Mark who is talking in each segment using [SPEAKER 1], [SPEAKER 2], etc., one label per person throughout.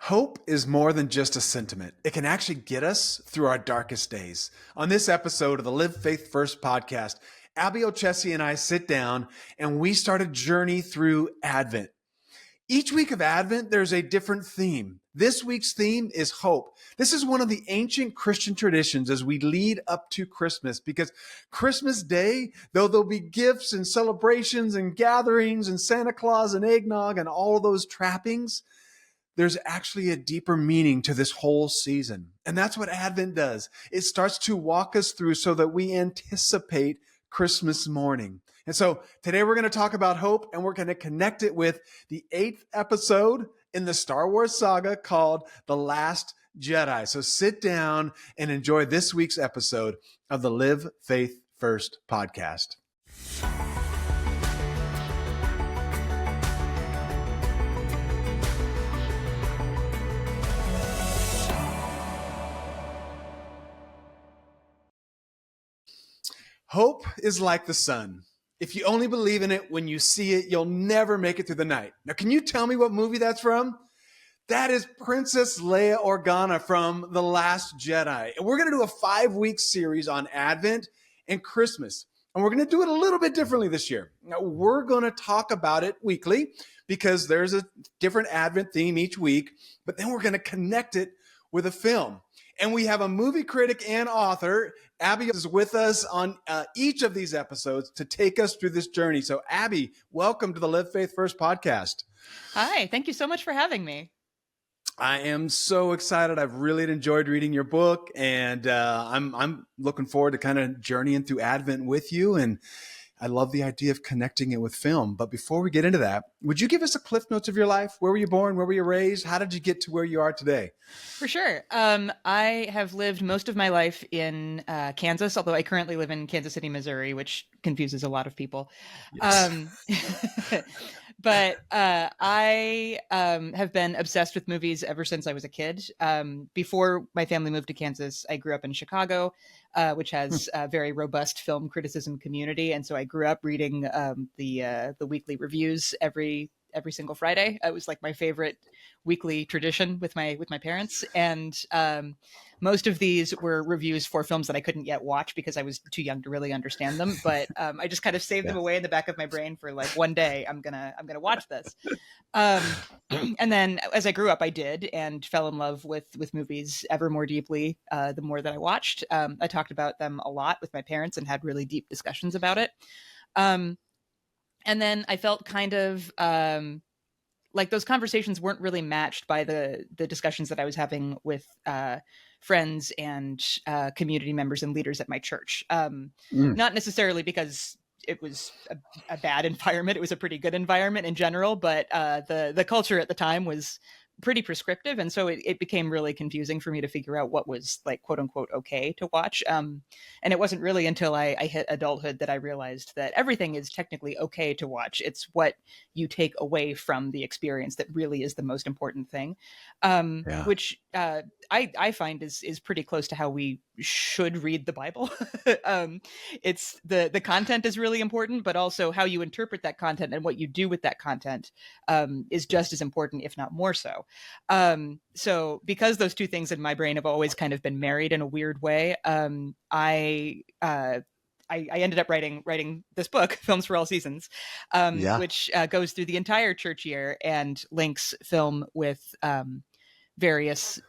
[SPEAKER 1] Hope is more than just a sentiment. It can actually get us through our darkest days. On this episode of the Live Faith First podcast, Abby Olcese and I sit down and we start a journey through Advent. Each week of Advent, there's a different theme. This week's theme is hope. This is one of the ancient Christian traditions as we lead up to Christmas, because Christmas Day, though there'll be gifts and celebrations and gatherings and Santa Claus and eggnog and all of those trappings, there's actually a deeper meaning to this whole season. And that's what Advent does. It starts to walk us through so that we anticipate Christmas morning. And so today we're going to talk about hope, and we're going to connect it with the 8th episode in the Star Wars saga called The Last Jedi. So sit down and enjoy this week's episode of the Live Faith First podcast. Hope is like the sun. If you only believe in it when you see it, you'll never make it through the night. Now, can you tell me what movie that's from? That is Princess Leia Organa from The Last Jedi. And we're going to do a 5-week series on Advent and Christmas. And we're going to do it a little bit differently this year. Now, we're going to talk about it weekly because there's a different Advent theme each week, but then we're going to connect it with a film. And we have a movie critic and author. Abby is with us on each of these episodes to take us through this journey. So Abby, welcome to the Live Faith First podcast.
[SPEAKER 2] Hi, thank you so much for having me.
[SPEAKER 1] I am so excited. I've really enjoyed reading your book, and I'm looking forward to kind of journeying through Advent with you. And I love the idea of connecting it with film. But before we get into that, would you give us a cliff notes of your life? Where were you born? Where were you raised? How did you get to where you are today?
[SPEAKER 2] For sure. I have lived most of my life in Kansas, although I currently live in Kansas City, Missouri, which confuses a lot of people. Yes. But I have been obsessed with movies ever since I was a kid. Before my family moved to Kansas, I grew up in Chicago, which has a very robust film criticism community. And so I grew up reading the weekly reviews every single Friday. It was like my favorite weekly tradition with my parents. And most of these were reviews for films that I couldn't yet watch because I was too young to really understand them. But I just kind of saved them away in the back of my brain for like, one day I'm gonna watch this. And then as I grew up, I did, and fell in love with movies ever more deeply the more that I watched. I talked about them a lot with my parents and had really deep discussions about it. And then I felt kind of like those conversations weren't really matched by the discussions that I was having with friends and community members and leaders at my church. Not necessarily because it was a bad environment. It was a pretty good environment in general, but the culture at the time was pretty prescriptive. And so it became really confusing for me to figure out what was like, quote unquote, okay to watch. And it wasn't really until I hit adulthood that I realized that everything is technically okay to watch. It's what you take away from the experience that really is the most important thing, which I find is pretty close to how we should read the Bible. It's the content is really important, but also how you interpret that content and what you do with that content is just as important, if not more so. So because those two things in my brain have always kind of been married in a weird way, I ended up writing this book, Films for All Seasons, which goes through the entire church year and links film with various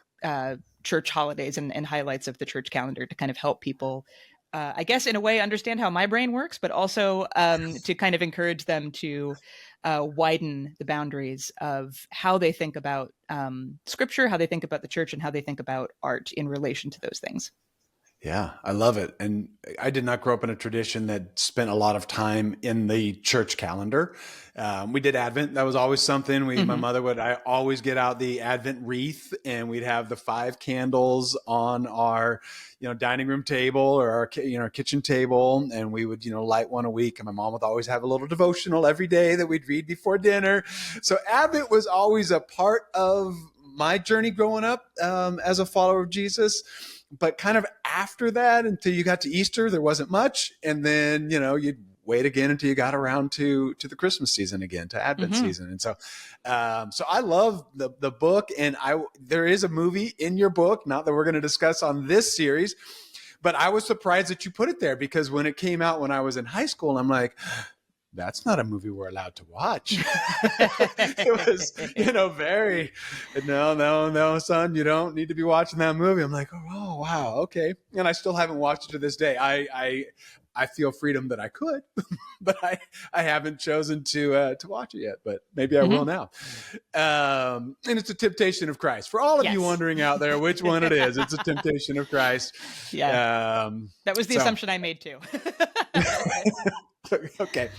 [SPEAKER 2] church holidays and highlights of the church calendar to kind of help people, I guess, in a way, understand how my brain works, but also to kind of encourage them to widen the boundaries of how they think about scripture, how they think about the church, and how they think about art in relation to those things.
[SPEAKER 1] Yeah, I love it. And I did not grow up in a tradition that spent a lot of time in the church calendar. We did Advent. That was always something. My mother would always get out the Advent wreath, and we'd have the 5 candles on our, dining room table or our, kitchen table. And we would, light one a week. And my mom would always have a little devotional every day that we'd read before dinner. So Advent was always a part of my journey growing up as a follower of Jesus. But kind of after that, until you got to Easter, there wasn't much. And then, you'd wait again until you got around to the Christmas season again, to Advent season. And so, so I love the book, and there is a movie in your book, not that we're going to discuss on this series, but I was surprised that you put it there, because when it came out when I was in high school, I'm like, that's not a movie we're allowed to watch. It was, very, no, son, you don't need to be watching that movie. I'm like, oh, wow. Okay. And I still haven't watched it to this day. I feel freedom that I could, but I haven't chosen to watch it yet, but maybe I will now. And it's a temptation of Christ. For all of you wondering out there which one it is, it's a temptation of Christ.
[SPEAKER 2] Yeah. That was the assumption I made too.
[SPEAKER 1] Okay.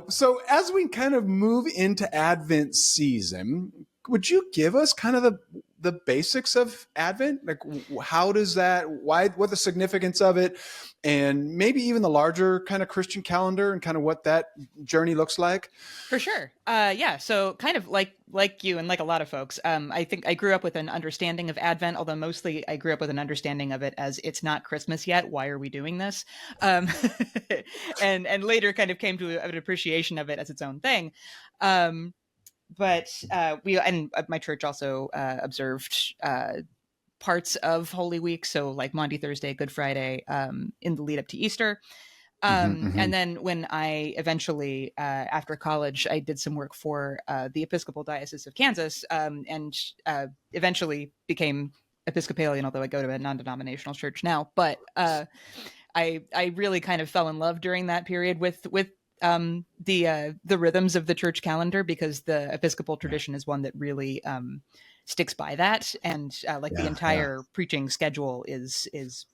[SPEAKER 1] So as we kind of move into Advent season, would you give us kind of the basics of Advent? Like, how does that, what the significance of it, and maybe even the larger kind of Christian calendar and kind of what that journey looks like?
[SPEAKER 2] For sure. Yeah. So kind of like you and like a lot of folks, I think I grew up with an understanding of Advent, although mostly I grew up with an understanding of it as it's not Christmas yet. Why are we doing this? And later kind of came to an appreciation of it as its own thing. But my church also observed parts of Holy Week. So like Maundy Thursday, Good Friday, in the lead up to Easter. And then when I eventually, after college, I did some work for the Episcopal Diocese of Kansas, and eventually became Episcopalian, although I go to a non-denominational church now. But I really kind of fell in love during that period with the rhythms of the church calendar, because the Episcopal tradition is one that really sticks by that, and the entire preaching schedule is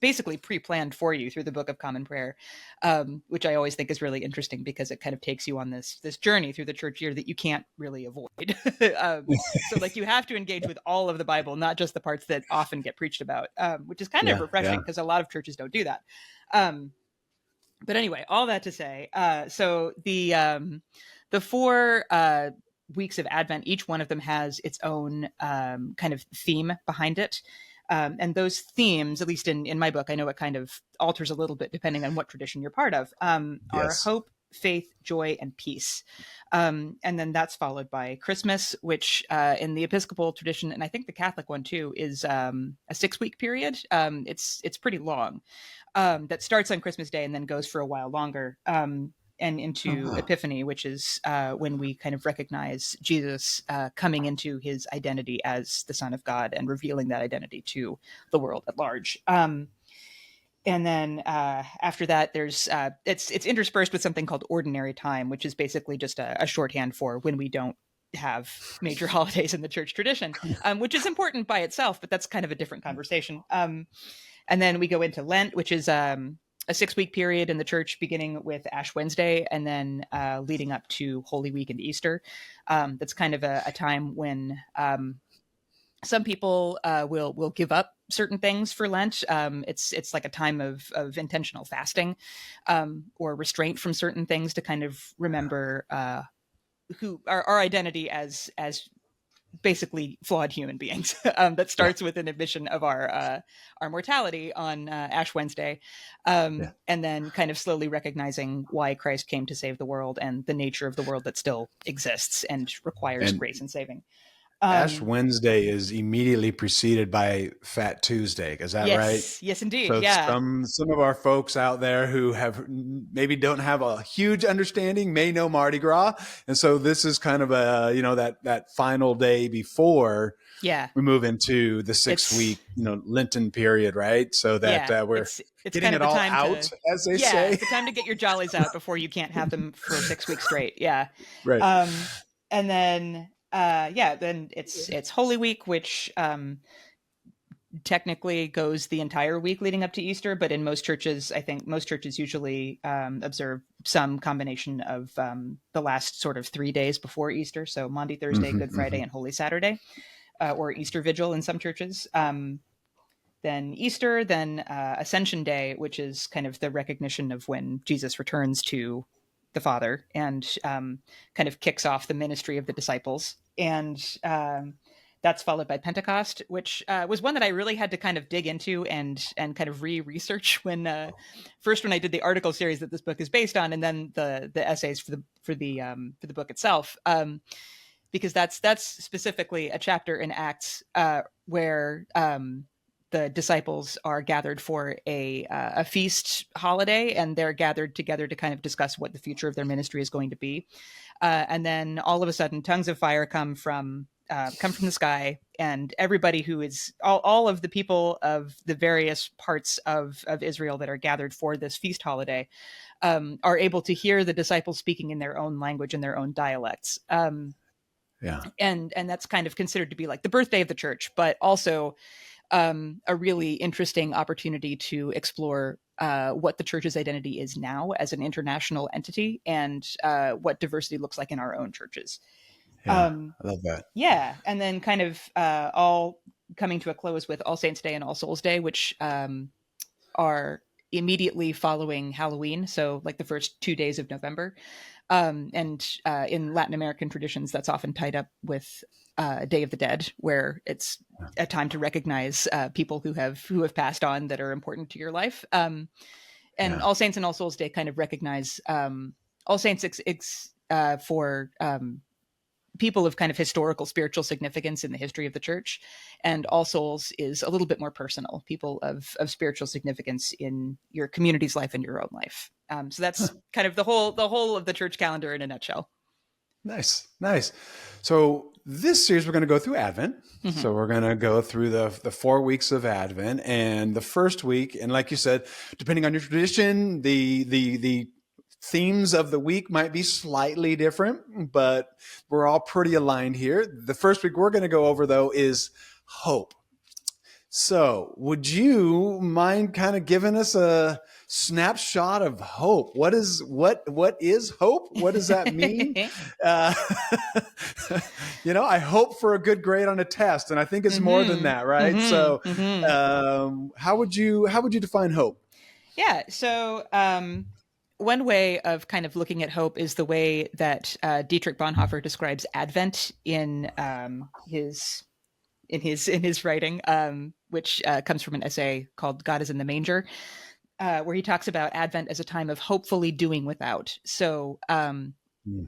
[SPEAKER 2] basically pre-planned for you through the Book of Common Prayer, which I always think is really interesting, because it kind of takes you on this journey through the church year that you can't really avoid. So like you have to engage with all of the Bible, not just the parts that often get preached about, which is kind of refreshing, because a lot of churches don't do that. But anyway, all that to say, so the 4 weeks of Advent, each one of them has its own kind of theme behind it. And those themes, at least in my book, I know it kind of alters a little bit depending on what tradition you're part of, are hope, faith, joy, and peace. And then that's followed by Christmas, which in the Episcopal tradition, and I think the Catholic one too, is a 6-week period. It's pretty long. That starts on Christmas Day and then goes for a while longer. And into Epiphany, which is when we kind of recognize Jesus coming into his identity as the Son of God and revealing that identity to the world at large. And then after that, there's it's interspersed with something called ordinary time, which is basically just a shorthand for when we don't have major holidays in the church tradition, which is important by itself, but that's kind of a different conversation. And then we go into Lent, which is a 6-week period in the church, beginning with Ash Wednesday and then leading up to Holy Week and Easter. That's kind of a time when some people will give up certain things for Lent. It's like a time of intentional fasting or restraint from certain things to kind of remember who our identity as basically flawed human beings. That starts with an admission of our mortality on Ash Wednesday, and then kind of slowly recognizing why Christ came to save the world and the nature of the world that still exists and requires grace and saving.
[SPEAKER 1] Ash Wednesday is immediately preceded by Fat Tuesday. Is that right?
[SPEAKER 2] Yes, indeed.
[SPEAKER 1] So some of our folks out there who maybe don't have a huge understanding may know Mardi Gras, and so this is kind of a that final day before we move into the 6-week Lenten period, right? So that we're
[SPEAKER 2] it's
[SPEAKER 1] getting
[SPEAKER 2] kind of
[SPEAKER 1] it all
[SPEAKER 2] time
[SPEAKER 1] out, as they say.
[SPEAKER 2] It's the time to get your jollies out before you can't have them for 6 weeks straight. Yeah,
[SPEAKER 1] right.
[SPEAKER 2] And then. Then it's Holy Week, which technically goes the entire week leading up to Easter, but in most churches, I think most churches usually observe some combination of the last sort of 3 days before Easter. So Maundy Thursday, Good Friday, and Holy Saturday, or Easter Vigil in some churches. Then Easter, then Ascension Day, which is kind of the recognition of when Jesus returns to the Father and kind of kicks off the ministry of the disciples. And That's followed by Pentecost, which was one that I really had to kind of dig into and kind of research when first when I did the article series that this book is based on, and then the essays for the book itself, because that's specifically a chapter in Acts where the disciples are gathered for a feast holiday, and they're gathered together to kind of discuss what the future of their ministry is going to be. And then all of a sudden, tongues of fire come from the sky, and everybody who is all of the people of the various parts of Israel that are gathered for this feast holiday are able to hear the disciples speaking in their own language and their own dialects.
[SPEAKER 1] Yeah.
[SPEAKER 2] And that's kind of considered to be like the birthday of the church, but also a really interesting opportunity to explore what the church's identity is now as an international entity, and what diversity looks like in our own churches.
[SPEAKER 1] Yeah, I love that.
[SPEAKER 2] Yeah, and then kind of all coming to a close with All Saints Day and All Souls Day, which are immediately following Halloween, so like the first 2 days of November. And in Latin American traditions, that's often tied up with Day of the Dead, where it's a time to recognize people who have passed on that are important to your life. And All Saints and All Souls Day kind of recognize All Saints for people of kind of historical spiritual significance in the history of the church, and All Souls is a little bit more personal, people of spiritual significance in your community's life and your own life. So that's kind of the whole of the church calendar in a nutshell.
[SPEAKER 1] Nice. So this series, we're going to go through Advent. Mm-hmm. So we're going to go through the 4 weeks of Advent, and the first week, and like you said, depending on your tradition, the themes of the week might be slightly different, but we're all pretty aligned here. The first week we're going to go over, though, is hope. So would you mind kind of giving us a snapshot of hope? What is hope? What does that mean? I hope for a good grade on a test, and I think it's more than that, right? Mm-hmm. So how would you define hope?
[SPEAKER 2] Yeah. So one way of kind of looking at hope is the way that Dietrich Bonhoeffer describes Advent in his writing, which comes from an essay called "God is in the Manger," where he talks about Advent as a time of hopefully doing without. So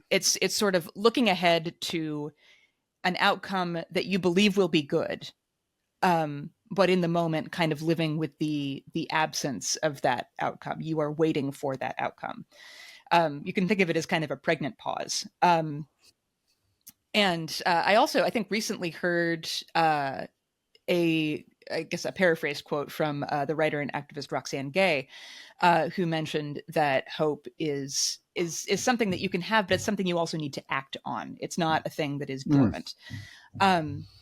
[SPEAKER 2] it's sort of looking ahead to an outcome that you believe will be good, but in the moment kind of living with the absence of that outcome. You are waiting for that outcome. You can think of it as kind of a pregnant pause. And I think recently heard a paraphrased quote from the writer and activist Roxane Gay, who mentioned that hope is something that you can have, but it's something you also need to act on. It's not a thing that is dormant.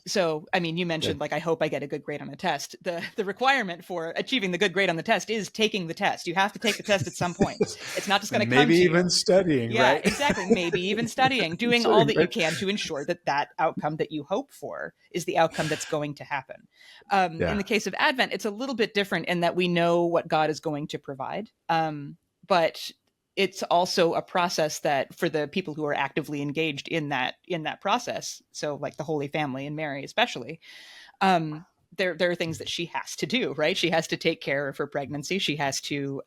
[SPEAKER 2] So, I mean, you mentioned like, I hope I get a good grade on a test. The requirement for achieving the good grade on the test is taking the test. You have to take the test at some point. It's not just going to come to you.
[SPEAKER 1] Maybe even studying,
[SPEAKER 2] yeah,
[SPEAKER 1] right?
[SPEAKER 2] Exactly. Maybe even studying, doing all that you can to ensure that outcome that you hope for is the outcome that's going to happen. In the case of Advent, it's a little bit different in that we know what God is going to provide. But it's also a process that for the people who are actively engaged in that process, so like the Holy Family and Mary especially, there are things that she has to do, right? She has to take care of her pregnancy. She has to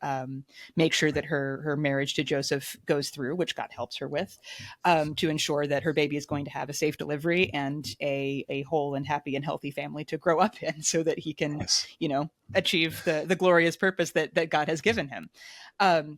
[SPEAKER 2] make sure that her marriage to Joseph goes through, which God helps her with, to ensure that her baby is going to have a safe delivery and a whole and happy and healthy family to grow up in, so that he can, achieve the glorious purpose that God has given him.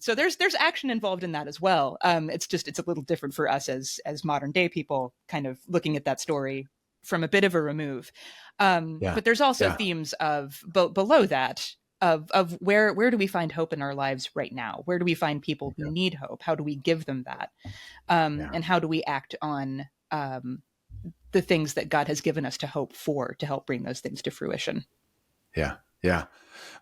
[SPEAKER 2] So there's action involved in that as well. It's a little different for us as modern day people, kind of looking at that story from a bit of a remove. But there's also themes of below that of where do we find hope in our lives right now? Where do we find people who need hope? How do we give them that? And how do we act on the things that God has given us to hope for, to help bring those things to fruition?
[SPEAKER 1] Yeah.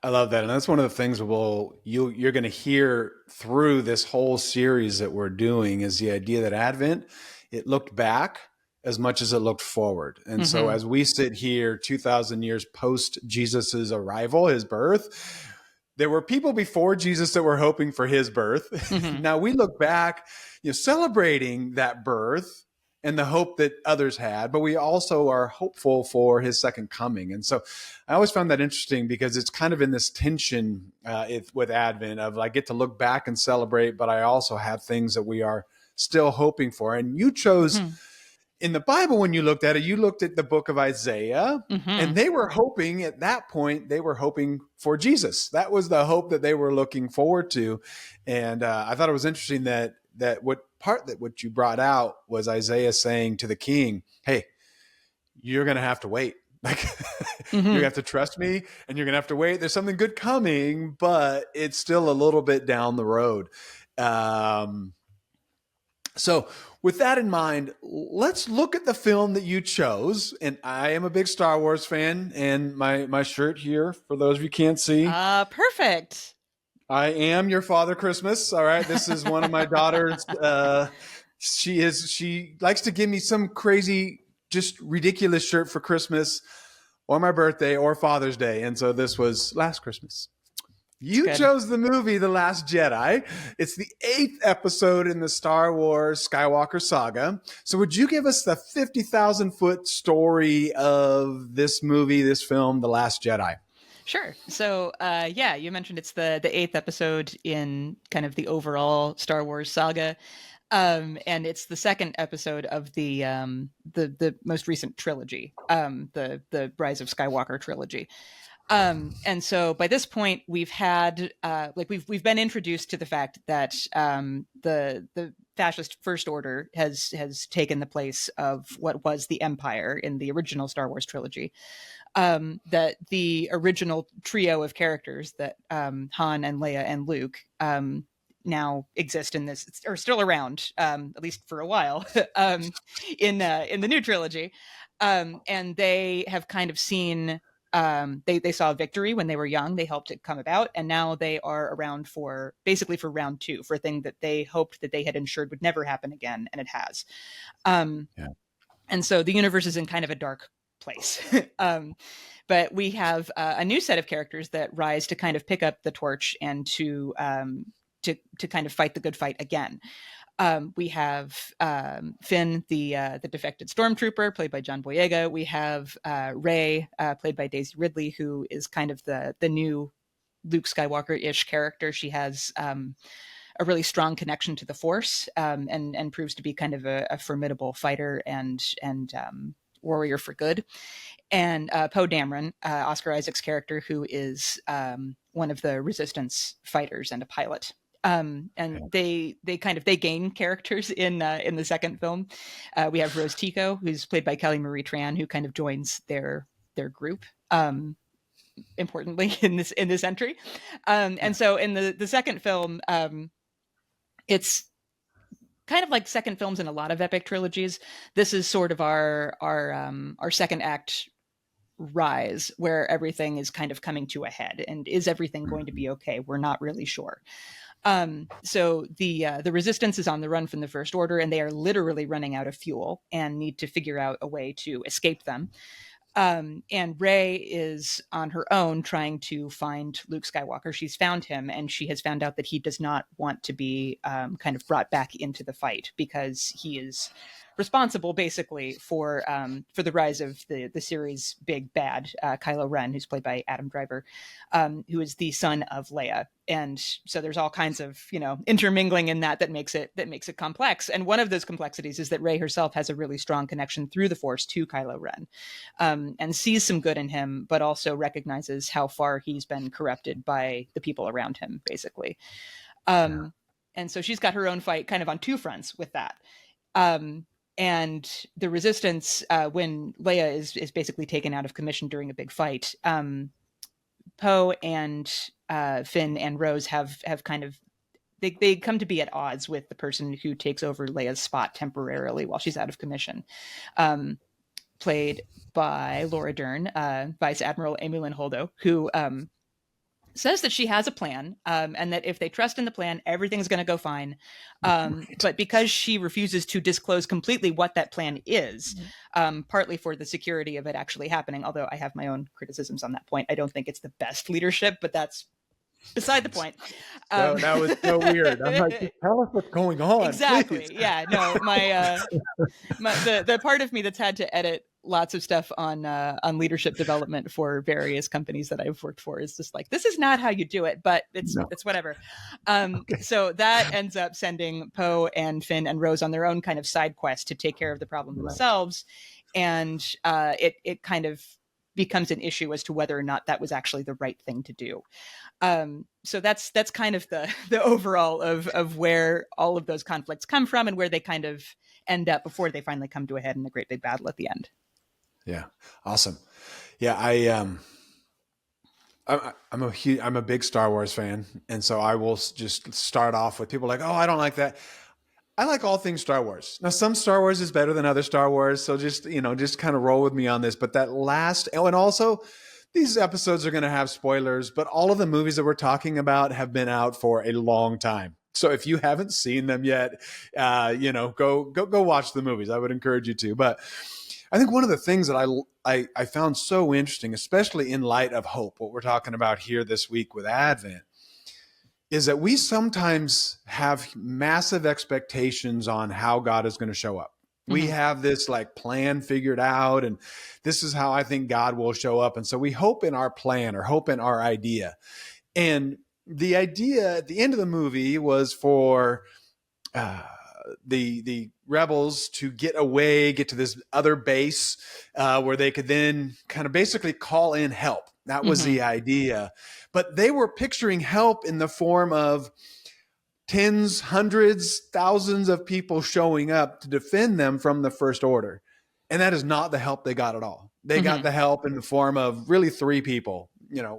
[SPEAKER 1] I love that. And that's one of the things you're going to hear through this whole series that we're doing, is the idea that Advent, it looked back as much as it looked forward. And so as we sit here 2,000 years post Jesus's arrival, his birth, there were people before Jesus that were hoping for his birth. Now we look back, celebrating that birth, and the hope that others had, but we also are hopeful for his second coming. And so I always found that interesting because it's kind of in this tension with Advent of I get to look back and celebrate, but I also have things that we are still hoping for. And you chose
[SPEAKER 2] Mm-hmm.
[SPEAKER 1] in the Bible, when you looked at it, you looked at the book of Isaiah,
[SPEAKER 2] Mm-hmm.
[SPEAKER 1] and they were hoping at that point, they were hoping for Jesus. That was the hope that they were looking forward to. And I thought it was interesting that what you brought out was Isaiah saying to the king, hey, you're going to have to wait. Like you're
[SPEAKER 2] Mm-hmm.
[SPEAKER 1] gonna have to trust me and you're gonna have to wait. There's something good coming, but it's still a little bit down the road. So, with that in mind, let's look at the film that you chose. And I am a big Star Wars fan, and my shirt here, for those of you who can't see,
[SPEAKER 2] Perfect.
[SPEAKER 1] I am your Father Christmas. All right, this is one of my daughters. She likes to give me some crazy, just ridiculous shirt for Christmas, or my birthday, or Father's Day, and so this was last Christmas. You chose the movie The Last Jedi. It's the 8th episode in the Star Wars Skywalker saga. So would you give us the 50,000 foot story of this movie, this film, The Last Jedi?
[SPEAKER 2] Sure. So, yeah, you mentioned it's the 8th episode in kind of the overall Star Wars saga. And it's the second episode of the most recent trilogy, the Rise of Skywalker trilogy. And so by this point, we've had we've been introduced to the fact that the fascist First Order has taken the place of what was the Empire in the original Star Wars trilogy. That the original trio of characters that Han and Leia and Luke now exist in this, or still around, at least for a while, in the new trilogy, and they have kind of seen. They saw victory when they were young. They helped it come about, and now they are around for basically for round two, for a thing that they hoped that they had ensured would never happen again, and it has. Yeah. And so the universe is in kind of a dark place. But we have a new set of characters that rise to kind of pick up the torch and to kind of fight the good fight again. We have Finn, the defected stormtrooper, played by John Boyega. We have Rey, played by Daisy Ridley, who is kind of the new Luke Skywalker-ish character. She has a really strong connection to the Force, and proves to be kind of a formidable fighter and warrior for good. And Poe Dameron, Oscar Isaac's character, who is one of the Resistance fighters and a pilot. And they gain characters in the second film. We have Rose Tico, who's played by Kelly Marie Tran, who kind of joins their group. Importantly in this entry, and so in the second film, it's kind of like second films in a lot of epic trilogies. This is sort of our second act rise, where everything is kind of coming to a head. And is everything going to be okay? We're not really sure. So the Resistance is on the run from the First Order, and they are literally running out of fuel and need to figure out a way to escape them. And Rey is on her own trying to find Luke Skywalker. She's found him, and she has found out that he does not want to be kind of brought back into the fight, because he is responsible basically for the rise of the series' big bad, Kylo Ren, who's played by Adam Driver, who is the son of Leia. And so there's all kinds of, intermingling in that makes it complex. And one of those complexities is that Rey herself has a really strong connection through the Force to Kylo Ren, and sees some good in him, but also recognizes how far he's been corrupted by the people around him, basically. And so she's got her own fight kind of on two fronts with that. And the Resistance, when Leia is basically taken out of commission during a big fight, Poe and Finn and Rose have kind of, they come to be at odds with the person who takes over Leia's spot temporarily while she's out of commission, played by Laura Dern, Vice Admiral Amy Lynn Holdo, who says that she has a plan, and that if they trust in the plan, everything's going to go fine. But because she refuses to disclose completely what that plan is, partly for the security of it actually happening, although I have my own criticisms on that point. I don't think it's the best leadership, but that's Beside the point.
[SPEAKER 1] So that was so weird. I'm like, just tell us what's going on,
[SPEAKER 2] exactly.
[SPEAKER 1] please.
[SPEAKER 2] Yeah. No, the part of me that's had to edit lots of stuff on leadership development for various companies that I've worked for is just like, this is not how you do it, but it's whatever.
[SPEAKER 1] Okay.
[SPEAKER 2] So that ends up sending Poe and Finn and Rose on their own kind of side quest to take care of the problem themselves. And it kind of becomes an issue as to whether or not that was actually the right thing to do. So that's kind of the overall of where all of those conflicts come from and where they kind of end up before they finally come to a head in the great big battle at the end.
[SPEAKER 1] Yeah. Awesome. Yeah. I'm a big Star Wars fan. And so I will just start off with people like, oh, I don't like that. I like all things Star Wars. Now, some Star Wars is better than other Star Wars. So just kind of roll with me on this, but that last, and also these episodes are going to have spoilers, but all of the movies that we're talking about have been out for a long time. So if you haven't seen them yet, go watch the movies. I would encourage you to. But I think one of the things that I found so interesting, especially in light of hope, what we're talking about here this week with Advent, is that we sometimes have massive expectations on how God is going to show up. We have this like plan figured out, and this is how I think God will show up. And so we hope in our plan or hope in our idea. And the idea at the end of the movie was for the rebels to get to this other base where they could then kind of basically call in help. That was the idea. But they were picturing help in the form of tens, hundreds, thousands of people showing up to defend them from the First Order. And that is not the help they got at all. They got the help in the form of really three people.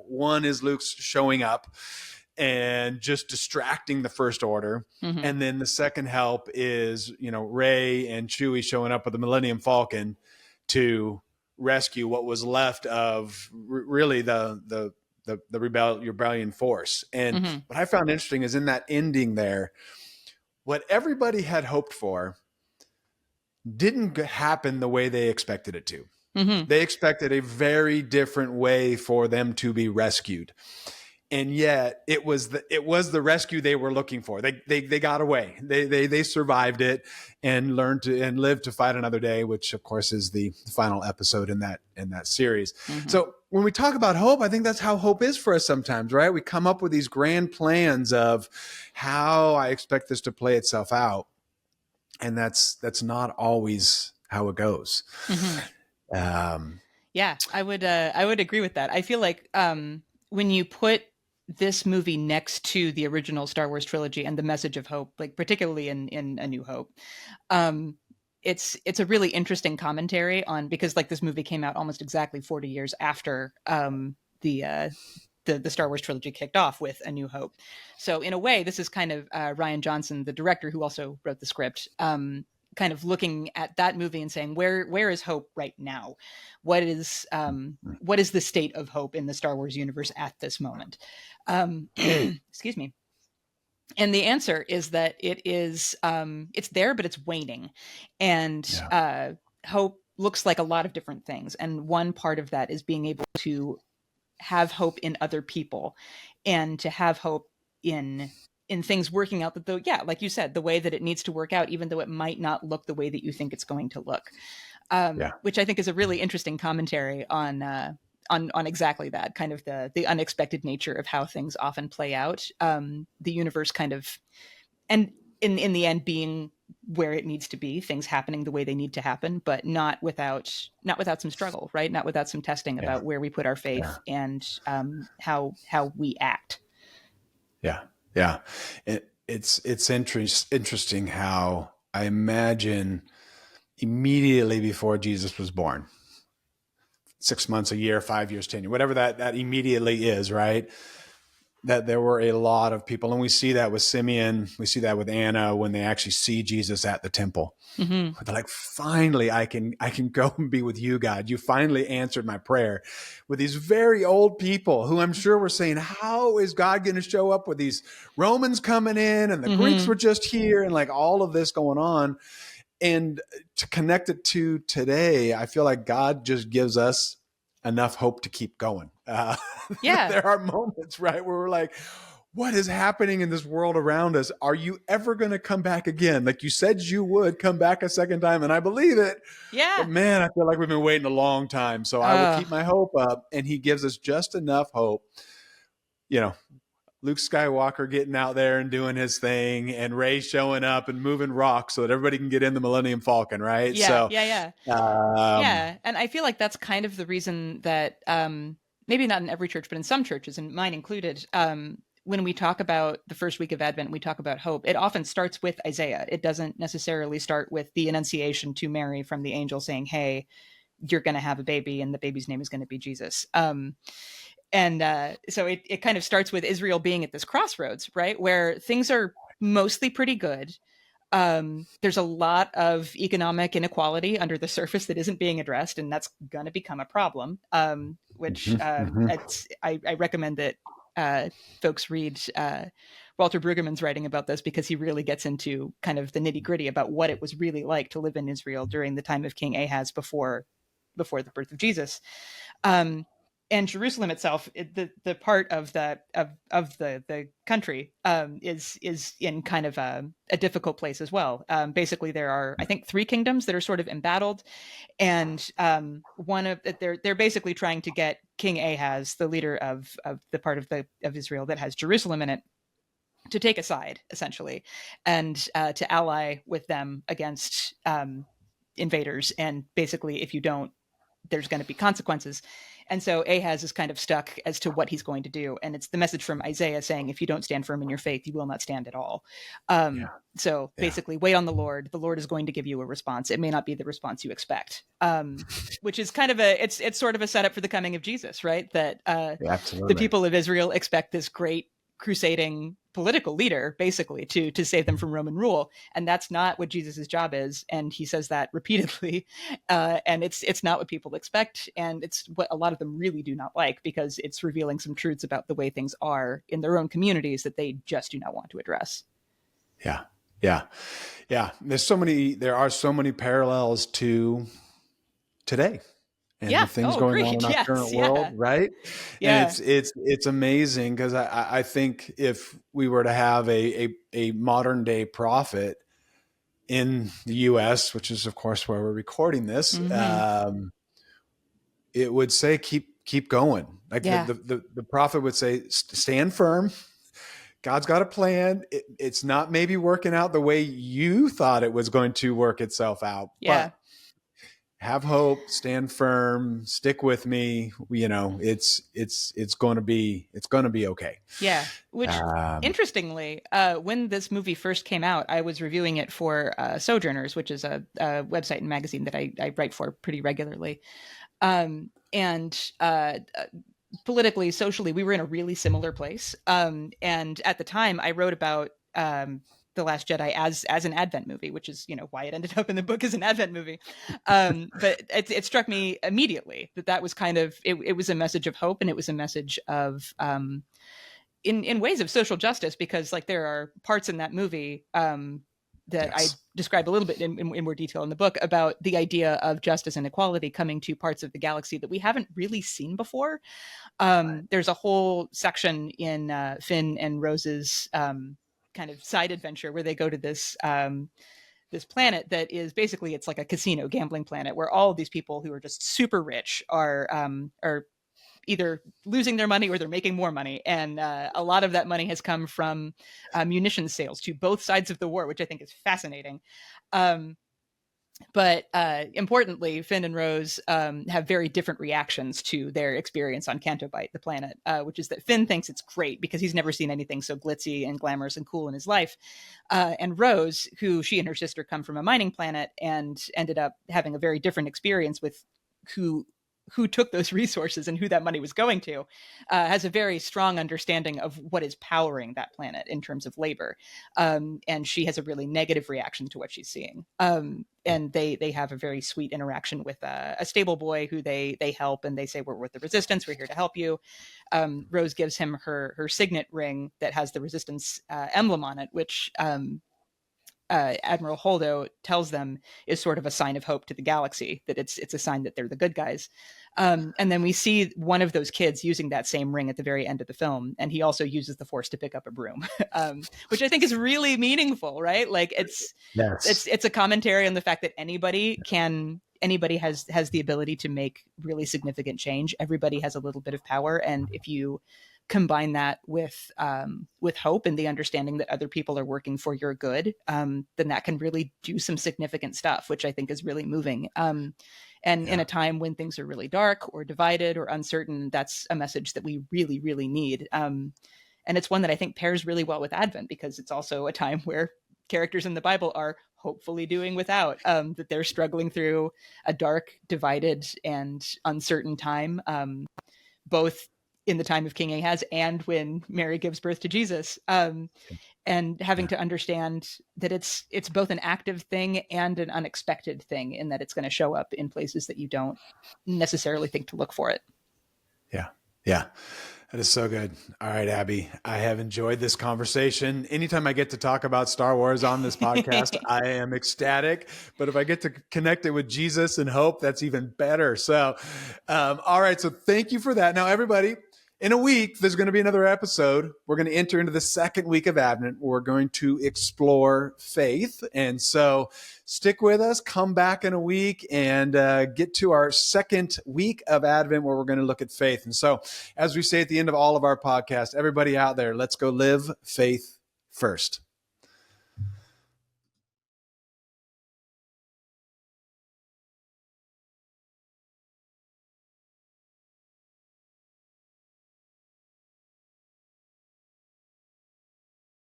[SPEAKER 1] One is Luke's showing up and just distracting the First Order. And then the second help is, Rey and Chewie showing up with the Millennium Falcon to rescue what was left of really the rebellion force. And what I found interesting is in that ending there, what everybody had hoped for didn't happen the way they expected it to. They expected a very different way for them to be rescued. And yet it was the rescue they were looking for. They got away. They survived it and lived to fight another day, which of course is the final episode in that series. So when we talk about hope, I think that's how hope is for us sometimes, right? We come up with these grand plans of how I expect this to play itself out. And that's not always how it goes.
[SPEAKER 2] Yeah, I would agree with that. I feel like when you put this movie next to the original Star Wars trilogy and the message of hope, like particularly in A New Hope, it's a really interesting commentary on, because like this movie came out almost exactly 40 years after the Star Wars trilogy kicked off with A New Hope. So in a way, this is kind of Rian Johnson, the director who also wrote the script, kind of looking at that movie and saying, where is hope right now? What is the state of hope in the Star Wars universe at this moment? Excuse me. And the answer is that it's there, but it's waning. And hope looks like a lot of different things. And one part of that is being able to have hope in other people and to have hope in things working out like you said, the way that it needs to work out, even though it might not look the way that you think it's going to look. Which I think is a really interesting commentary on exactly that, kind of the unexpected nature of how things often play out. The universe kind of, and in the end being where it needs to be, things happening the way they need to happen, but not without some struggle, right? Not without some testing about where we put our faith and how we act.
[SPEAKER 1] Yeah. It's interesting how I imagine immediately before Jesus was born, 6 months, a year, 5 years, 10 years, whatever that immediately is, right? That there were a lot of people, and we see that with Simeon, we see that with Anna when they actually see Jesus at the temple. They're like, finally, I can go and be with you, God. You finally answered my prayer. With these very old people who I'm sure were saying, how is God going to show up with these Romans coming in and the Greeks were just here and like all of this going on? And to connect it to today, I feel like God just gives us enough hope to keep going. Uh,
[SPEAKER 2] Yeah.
[SPEAKER 1] there are moments, right, where we're like, what is happening in this world around us? Are you ever going to come back again? Like you said, you would come back a second time, and I believe it. But
[SPEAKER 2] Yeah.
[SPEAKER 1] man, I feel like we've been waiting a long time. So I will
[SPEAKER 2] Uh,
[SPEAKER 1] keep my hope up. And he gives us just enough hope. You know, Luke Skywalker getting out there and doing his thing, and Rey showing up and moving rocks so that everybody can get in the Millennium Falcon, right?
[SPEAKER 2] yeah.
[SPEAKER 1] So,
[SPEAKER 2] Yeah. Yeah.
[SPEAKER 1] um,
[SPEAKER 2] Yeah. And I feel like that's kind of the reason that maybe not in every church, but in some churches, and mine included, when we talk about the first week of Advent, we talk about hope. It often starts with Isaiah. It doesn't necessarily start with the annunciation to Mary from the angel saying, "Hey, you're going to have a baby, and the baby's name is going to be Jesus." And so it kind of starts with Israel being at this crossroads, right, where things are mostly pretty good. There's a lot of economic inequality under the surface that isn't being addressed, and that's going to become a problem. Which I recommend that folks read Walter Brueggemann's writing about this, because he really gets into kind of the nitty gritty about what it was really like to live in Israel during the time of King Ahaz before the birth of Jesus. Um, and Jerusalem itself, the part of the country is in kind of a difficult place as well. Basically, there are, I think, 3 kingdoms that are sort of embattled, and one of they're basically trying to get King Ahaz, the leader of the part of Israel that has Jerusalem in it, to take a side, essentially, and to ally with them against invaders. And basically, if you don't, there's going to be consequences. And so Ahaz is kind of stuck as to what he's going to do. And it's the message from Isaiah saying, if you don't stand firm in your faith, you will not stand at all.
[SPEAKER 1] yeah,
[SPEAKER 2] So
[SPEAKER 1] yeah.
[SPEAKER 2] basically, wait on the Lord. The Lord is going to give you a response. It may not be the response you expect, which is kind of it's sort of a setup for the coming of Jesus, right? That the people of Israel expect this great crusading political leader, basically, to save them from Roman rule, and that's not what Jesus's job is. And he says that repeatedly, and it's not what people expect, and it's what a lot of them really do not like, because it's revealing some truths about the way things are in their own communities that they just do not want to address.
[SPEAKER 1] Yeah, yeah, yeah. There are so many parallels to today and the
[SPEAKER 2] Yeah.
[SPEAKER 1] things
[SPEAKER 2] Oh,
[SPEAKER 1] going on
[SPEAKER 2] great.
[SPEAKER 1] in our
[SPEAKER 2] Yes.
[SPEAKER 1] current world,
[SPEAKER 2] Yeah.
[SPEAKER 1] right? And
[SPEAKER 2] Yeah.
[SPEAKER 1] it's amazing, because I think if we were to have a modern day prophet in the U.S., which is of course where we're recording this,
[SPEAKER 2] Mm-hmm.
[SPEAKER 1] it would say keep going. Like
[SPEAKER 2] Yeah.
[SPEAKER 1] the prophet would say, stand firm. God's got a plan. It's not maybe working out the way you thought it was going to work itself out,
[SPEAKER 2] Yeah.
[SPEAKER 1] but have hope, stand firm, stick with me. You know, it's going to be okay.
[SPEAKER 2] Yeah, which
[SPEAKER 1] Um,
[SPEAKER 2] interestingly, when this movie first came out, I was reviewing it for Sojourners, which is a website and magazine that I write for pretty regularly. And politically, socially, we were in a really similar place. And at the time, I wrote about the Last Jedi as an Advent movie, which is why it ended up in the book as an Advent movie. But it struck me immediately that was kind of it was a message of hope, and it was a message of in ways of social justice, because like there are parts in that movie that I
[SPEAKER 1] yes.
[SPEAKER 2] describe a little bit in more detail in the book, about the idea of justice and equality coming to parts of the galaxy that we haven't really seen before. There's a whole section in Finn and Rose's kind of side adventure where they go to this planet that is basically, it's like a casino gambling planet, where all of these people who are just super rich are either losing their money or they're making more money. And a lot of that money has come from munitions sales to both sides of the war, which I think is fascinating. But importantly, Finn and Rose have very different reactions to their experience on Cantobite, the planet, which is that Finn thinks it's great because he's never seen anything so glitzy and glamorous and cool in his life. And Rose, who she and her sister come from a mining planet and ended up having a very different experience with who took those resources and who that money was going to, has a very strong understanding of what is powering that planet in terms of labor. And she has a really negative reaction to what she's seeing. And they have a very sweet interaction with a stable boy who they help, and they say, we're with the resistance, we're here to help you. Rose gives him her signet ring that has the resistance emblem on it, which Admiral Holdo tells them is sort of a sign of hope to the galaxy, that it's a sign that they're the good guys. And then we see one of those kids using that same ring at the very end of the film, and he also uses the Force to pick up a broom, which I think is really meaningful, right? Like it's a commentary on the fact that anybody has the ability to make really significant change. Everybody has a little bit of power, and if you combine that with hope and the understanding that other people are working for your good, then that can really do some significant stuff, which I think is really moving. In a time when things are really dark or divided or uncertain, that's a message that we really, really need. And it's one that I think pairs really well with Advent, because it's also a time where characters in the Bible are hopefully doing without, that they're struggling through a dark, divided, and uncertain time, both in the time of King Ahaz and when Mary gives birth to Jesus, and having to understand that it's both an active thing and an unexpected thing, in that it's going to show up in places that you don't necessarily think to look for it.
[SPEAKER 1] Yeah. Yeah. That is so good. All right, Abby, I have enjoyed this conversation. Anytime I get to talk about Star Wars on this podcast, I am ecstatic. But if I get to connect it with Jesus and hope, that's even better. So, all right. So thank you for that. Now, everybody, in a week, there's going to be another episode. We're going to enter into the second week of Advent. We're going to explore faith. And so stick with us, come back in a week, and get to our second week of Advent, where we're going to look at faith. And so, as we say at the end of all of our podcasts, everybody out there, let's go live faith first.